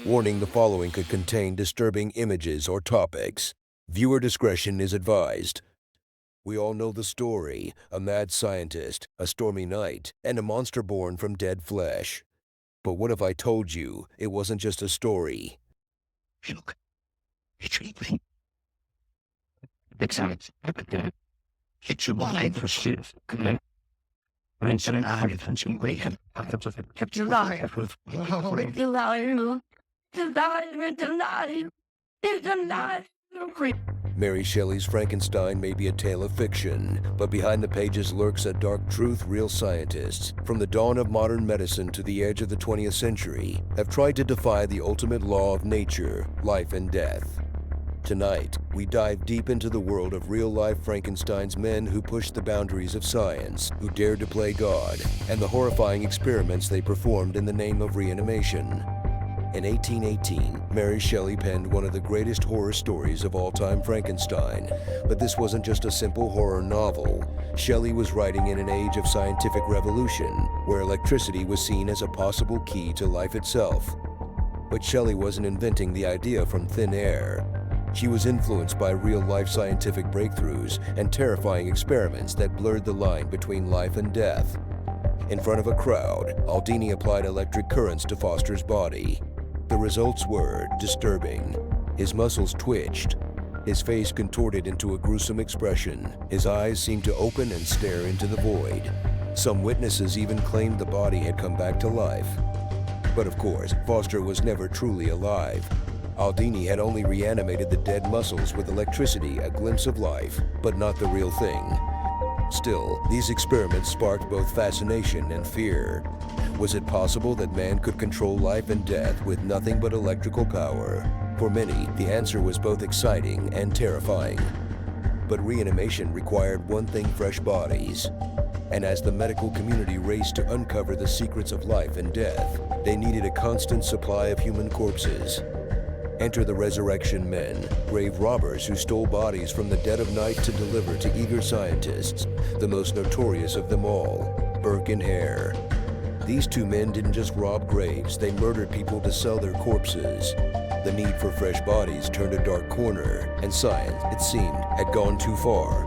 Warning: the following could contain disturbing images or topics. Viewer discretion is advised. We all know the story: a mad scientist, a stormy night, and a monster born from dead flesh. But what if I told you it wasn't just a story? Look, it's evening. It's Giovanni for Steve. It's an argument and we have kept your eye with Mary Shelley's Frankenstein may be a tale of fiction, but behind the pages lurks a dark truth. Real scientists, from the dawn of modern medicine to the edge of the 20th century, have tried to defy the ultimate law of nature, life and death. Tonight, we dive deep into the world of real-life Frankenstein's, men who pushed the boundaries of science, who dared to play God, and the horrifying experiments they performed in the name of reanimation. In 1818, Mary Shelley penned one of the greatest horror stories of all time, Frankenstein. But this wasn't just a simple horror novel. Shelley was writing in an age of scientific revolution, where electricity was seen as a possible key to life itself. But Shelley wasn't inventing the idea from thin air. She was influenced by real-life scientific breakthroughs and terrifying experiments that blurred the line between life and death. In front of a crowd, Aldini applied electric currents to Foster's body. The results were disturbing. His muscles twitched. His face contorted into a gruesome expression. His eyes seemed to open and stare into the void. Some witnesses even claimed the body had come back to life. But of course, Foster was never truly alive. Aldini had only reanimated the dead muscles with electricity, a glimpse of life, but not the real thing. Still, these experiments sparked both fascination and fear. Was it possible that man could control life and death with nothing but electrical power? For many, the answer was both exciting and terrifying. But reanimation required one thing: fresh bodies. And as the medical community raced to uncover the secrets of life and death, they needed a constant supply of human corpses. Enter the resurrection men, grave robbers who stole bodies from the dead of night to deliver to eager scientists, the most notorious of them all, Burke and Hare. These two men didn't just rob graves, they murdered people to sell their corpses. The need for fresh bodies turned a dark corner, and science, it seemed, had gone too far.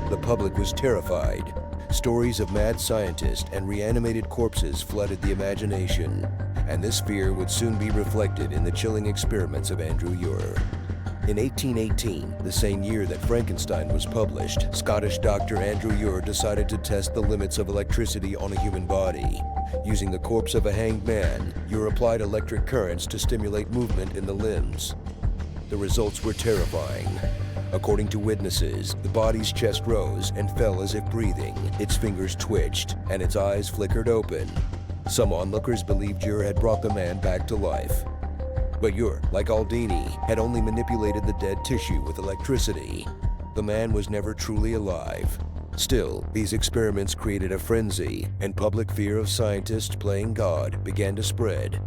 The public was terrified. Stories of mad scientists and reanimated corpses flooded the imagination, and this fear would soon be reflected in the chilling experiments of Andrew Ure. In 1818, the same year that Frankenstein was published, Scottish doctor Andrew Ure decided to test the limits of electricity on a human body. Using the corpse of a hanged man, Ure applied electric currents to stimulate movement in the limbs. The results were terrifying. According to witnesses, the body's chest rose and fell as if breathing, its fingers twitched, and its eyes flickered open. Some onlookers believed Ure had brought the man back to life. But Ure, like Aldini, had only manipulated the dead tissue with electricity. The man was never truly alive. Still, these experiments created a frenzy, and public fear of scientists playing God began to spread.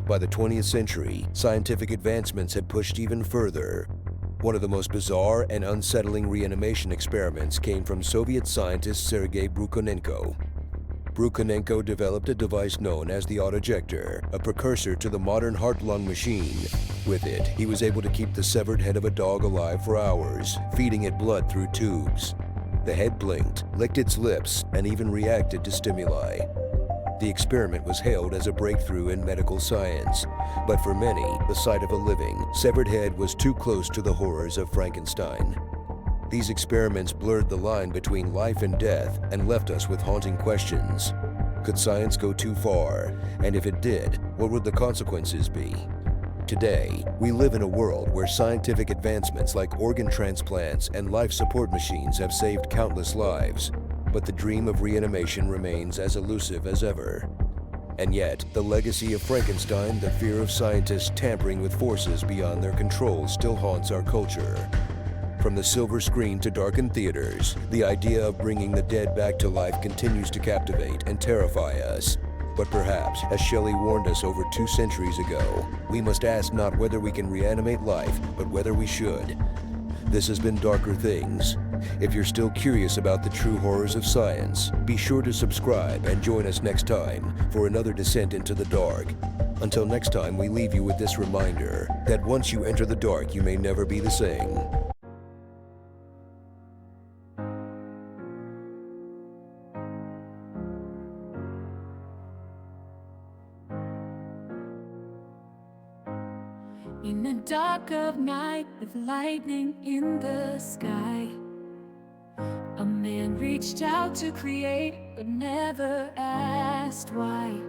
By the 20th century, scientific advancements had pushed even further. One of the most bizarre and unsettling reanimation experiments came from Soviet scientist Sergei Bryukhonenko. Bryukhonenko developed a device known as the autojector, a precursor to the modern heart-lung machine. With it, he was able to keep the severed head of a dog alive for hours, feeding it blood through tubes. The head blinked, licked its lips, and even reacted to stimuli. The experiment was hailed as a breakthrough in medical science, but for many, the sight of a living, severed head was too close to the horrors of Frankenstein. These experiments blurred the line between life and death and left us with haunting questions. Could science go too far? And if it did, what would the consequences be? Today, we live in a world where scientific advancements like organ transplants and life support machines have saved countless lives. But the dream of reanimation remains as elusive as ever. And yet, the legacy of Frankenstein, the fear of scientists tampering with forces beyond their control, still haunts our culture. From the silver screen to darkened theaters, the idea of bringing the dead back to life continues to captivate and terrify us. But perhaps, as Shelley warned us over 2 centuries ago, we must ask not whether we can reanimate life, but whether we should. This has been Darker Things. If you're still curious about the true horrors of science, be sure to subscribe and join us next time for another descent into the dark. Until next time, we leave you with this reminder that once you enter the dark, you may never be the same. In the dark of night, with lightning in the sky, a man reached out to create, but never asked why.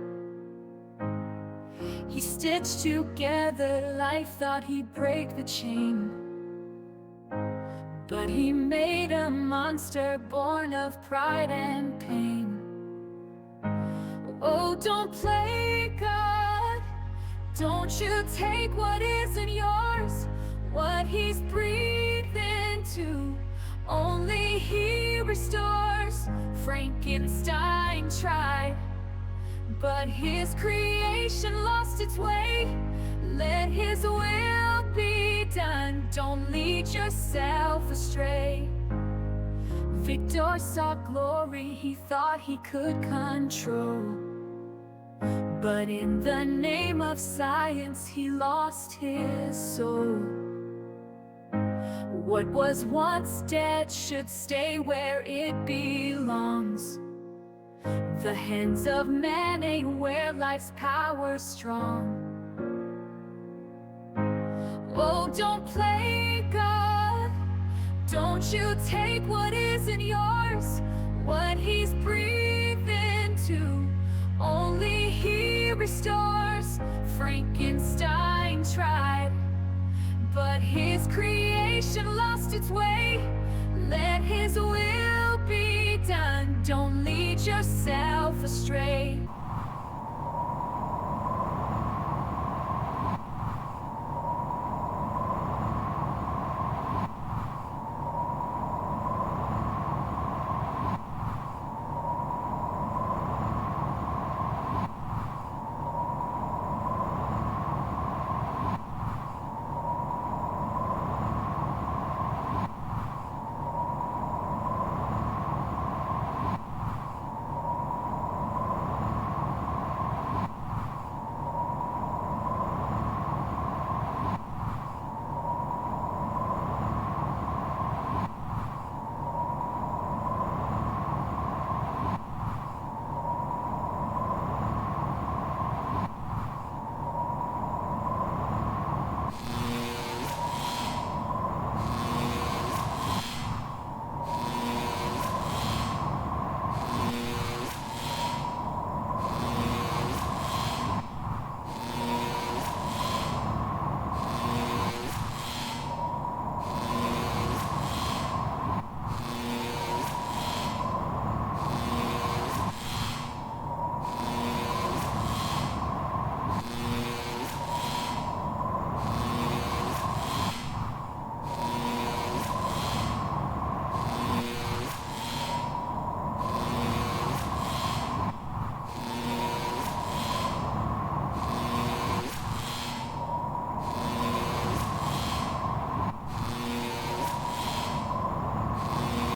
He stitched together life, thought he'd break the chain, but he made a monster born of pride and pain. Oh, don't play God. Don't you take what isn't yours, what he's breathed into. Only he restores. Frankenstein tried, but his creation lost its way. Let his will be done. Don't lead yourself astray. Victor saw glory he thought he could control, but in the name of science he lost his soul. What was once dead should stay where it belongs. The hands of man ain't where life's power's strong. Oh, don't play God. Don't you take what isn't yours, what he's breathed into. Only he restores. Frankenstein tried, but his creation lost its way. Let his will be done. Don't lead yourself astray.